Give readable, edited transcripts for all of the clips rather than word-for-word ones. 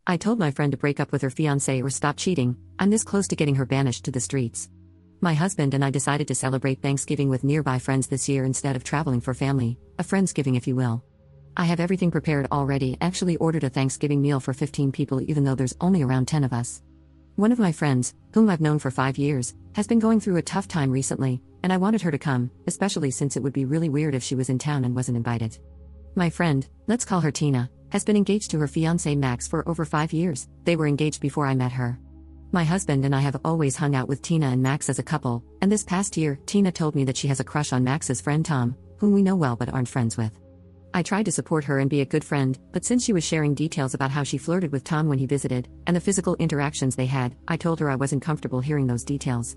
I told my friend to break up with her fiance or stop cheating. I'm this close to getting her banished to the streets. My husband and I decided to celebrate Thanksgiving with nearby friends this year instead of traveling for family, a friendsgiving if you will. I have everything prepared already, actually ordered a Thanksgiving meal for 15 people even though there's only around 10 of us. One of my friends, whom I've known for 5 years, has been going through a tough time recently, and I wanted her to come, especially since it would be really weird if she was in town and wasn't invited. My friend, let's call her Tina, has been engaged to her fiancé Max for over 5 years. They were engaged before I met her. My husband and I have always hung out with Tina and Max as a couple, and this past year, Tina told me that she has a crush on Max's friend Tom, whom we know well but aren't friends with. I tried to support her and be a good friend, but since she was sharing details about how she flirted with Tom when he visited, and the physical interactions they had, I told her I wasn't comfortable hearing those details.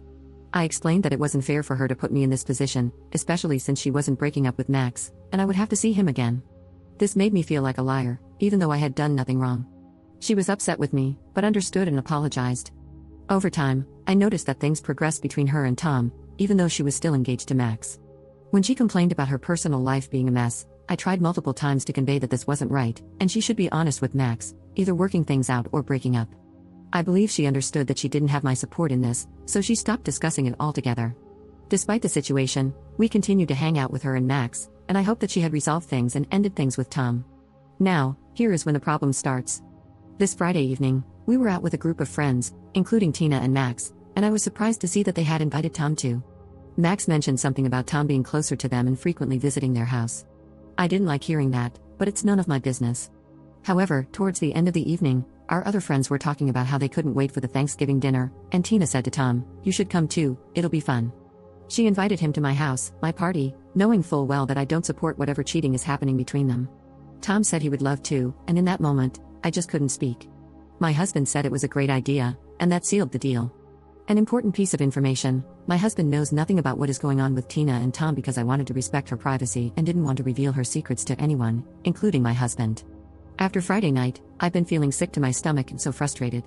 I explained that it wasn't fair for her to put me in this position, especially since she wasn't breaking up with Max, and I would have to see him again. This made me feel like a liar, even though I had done nothing wrong. She was upset with me, but understood and apologized. Over time, I noticed that things progressed between her and Tom, even though she was still engaged to Max. When she complained about her personal life being a mess, I tried multiple times to convey that this wasn't right, and she should be honest with Max, either working things out or breaking up. I believe she understood that she didn't have my support in this, so she stopped discussing it altogether. Despite the situation, we continued to hang out with her and Max, and I hoped that she had resolved things and ended things with Tom. Now, here is when the problem starts. This Friday evening, we were out with a group of friends, including Tina and Max, and I was surprised to see that they had invited Tom too. Max mentioned something about Tom being closer to them and frequently visiting their house. I didn't like hearing that, but it's none of my business. However, towards the end of the evening, our other friends were talking about how they couldn't wait for the Thanksgiving dinner, and Tina said to Tom, "You should come too, it'll be fun." She invited him to my house, my party, knowing full well that I don't support whatever cheating is happening between them. Tom said he would love to, and in that moment, I just couldn't speak. My husband said it was a great idea, and that sealed the deal. An important piece of information: my husband knows nothing about what is going on with Tina and Tom because I wanted to respect her privacy and didn't want to reveal her secrets to anyone, including my husband. After Friday night, I've been feeling sick to my stomach and so frustrated.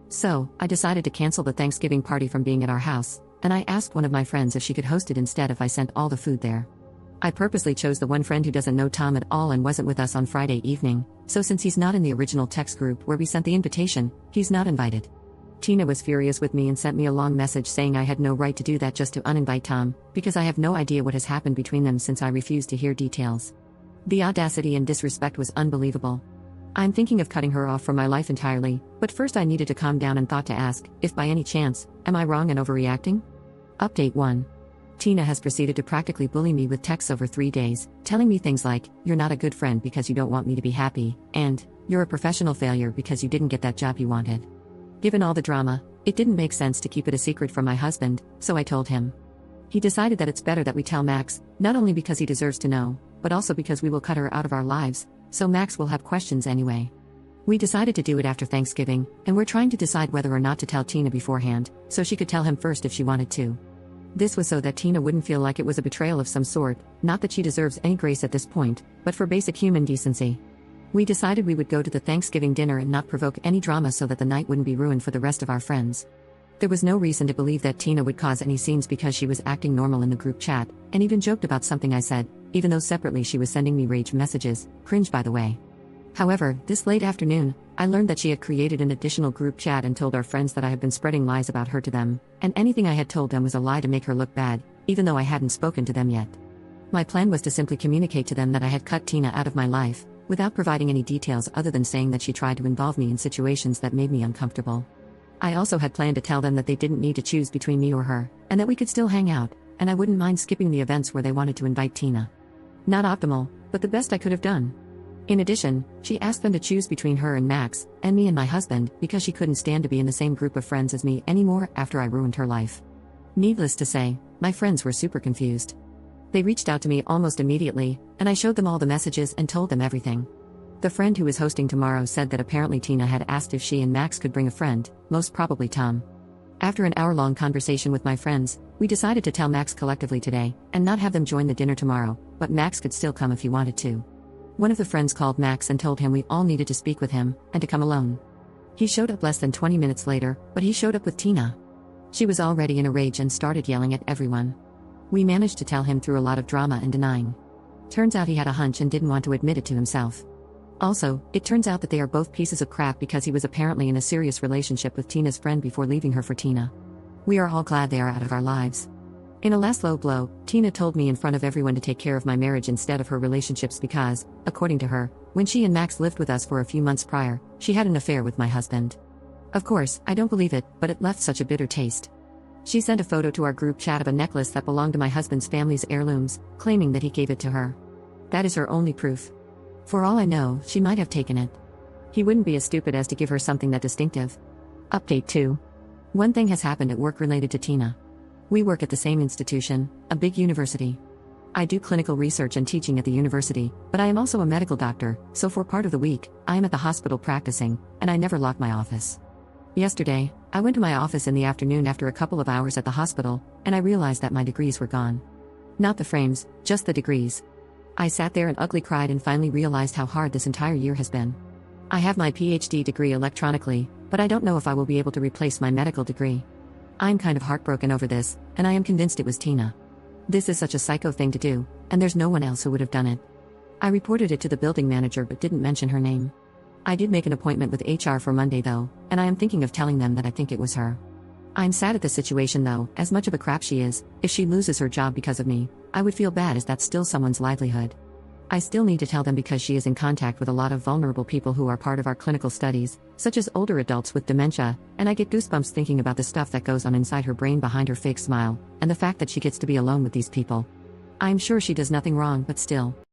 So, I decided to cancel the Thanksgiving party from being at our house, and I asked one of my friends if she could host it instead if I sent all the food there. I purposely chose the one friend who doesn't know Tom at all and wasn't with us on Friday evening, so since he's not in the original text group where we sent the invitation, he's not invited. Tina was furious with me and sent me a long message saying I had no right to do that just to uninvite Tom, because I have no idea what has happened between them since I refused to hear details. The audacity and disrespect was unbelievable. I'm thinking of cutting her off from my life entirely, but first I needed to calm down and thought to ask, if by any chance, am I wrong and overreacting? Update 1. Tina has proceeded to practically bully me with texts over 3 days, telling me things like, "You're not a good friend because you don't want me to be happy," and, "You're a professional failure because you didn't get that job you wanted." Given all the drama, it didn't make sense to keep it a secret from my husband, so I told him. He decided that it's better that we tell Max, not only because he deserves to know, but also because we will cut her out of our lives, so Max will have questions anyway. We decided to do it after Thanksgiving, and we're trying to decide whether or not to tell Tina beforehand, so she could tell him first if she wanted to. This was so that Tina wouldn't feel like it was a betrayal of some sort, not that she deserves any grace at this point, but for basic human decency. We decided we would go to the Thanksgiving dinner and not provoke any drama so that the night wouldn't be ruined for the rest of our friends. There was no reason to believe that Tina would cause any scenes because she was acting normal in the group chat, and even joked about something I said, even though separately she was sending me rage messages, cringe by the way. However, this late afternoon, I learned that she had created an additional group chat and told our friends that I had been spreading lies about her to them, and anything I had told them was a lie to make her look bad, even though I hadn't spoken to them yet. My plan was to simply communicate to them that I had cut Tina out of my life, without providing any details other than saying that she tried to involve me in situations that made me uncomfortable. I also had planned to tell them that they didn't need to choose between me or her, and that we could still hang out, and I wouldn't mind skipping the events where they wanted to invite Tina. Not optimal, but the best I could have done. In addition, she asked them to choose between her and Max, and me and my husband, because she couldn't stand to be in the same group of friends as me anymore after I ruined her life. Needless to say, my friends were super confused. They reached out to me almost immediately, and I showed them all the messages and told them everything. The friend who is hosting tomorrow said that apparently Tina had asked if she and Max could bring a friend, most probably Tom. After an hour-long conversation with my friends, we decided to tell Max collectively today, and not have them join the dinner tomorrow, but Max could still come if he wanted to. One of the friends called Max and told him we all needed to speak with him, and to come alone. He showed up less than 20 minutes later, but he showed up with Tina. She was already in a rage and started yelling at everyone. We managed to tell him through a lot of drama and denying. Turns out he had a hunch and didn't want to admit it to himself. Also, it turns out that they are both pieces of crap because he was apparently in a serious relationship with Tina's friend before leaving her for Tina. We are all glad they are out of our lives. In a last low blow, Tina told me in front of everyone to take care of my marriage instead of her relationships because, according to her, when she and Max lived with us for a few months prior, she had an affair with my husband. Of course, I don't believe it, but it left such a bitter taste. She sent a photo to our group chat of a necklace that belonged to my husband's family's heirlooms, claiming that he gave it to her. That is her only proof. For all I know, she might have taken it. He wouldn't be as stupid as to give her something that distinctive. Update 2. One thing has happened at work related to Tina. We work at the same institution, a big university. I do clinical research and teaching at the university, but I am also a medical doctor, so for part of the week, I am at the hospital practicing, and I never lock my office. Yesterday, I went to my office in the afternoon after a couple of hours at the hospital, and I realized that my degrees were gone. Not the frames, just the degrees. I sat there and ugly cried and finally realized how hard this entire year has been. I have my PhD degree electronically, but I don't know if I will be able to replace my medical degree. I'm kind of heartbroken over this, and I am convinced it was Tina. This is such a psycho thing to do, and there's no one else who would have done it. I reported it to the building manager but didn't mention her name. I did make an appointment with HR for Monday though, and I am thinking of telling them that I think it was her. I'm sad at the situation though, as much of a crap she is. If she loses her job because of me, I would feel bad as that's still someone's livelihood. I still need to tell them because she is in contact with a lot of vulnerable people who are part of our clinical studies, such as older adults with dementia, and I get goosebumps thinking about the stuff that goes on inside her brain behind her fake smile, and the fact that she gets to be alone with these people. I'm sure she does nothing wrong, but still.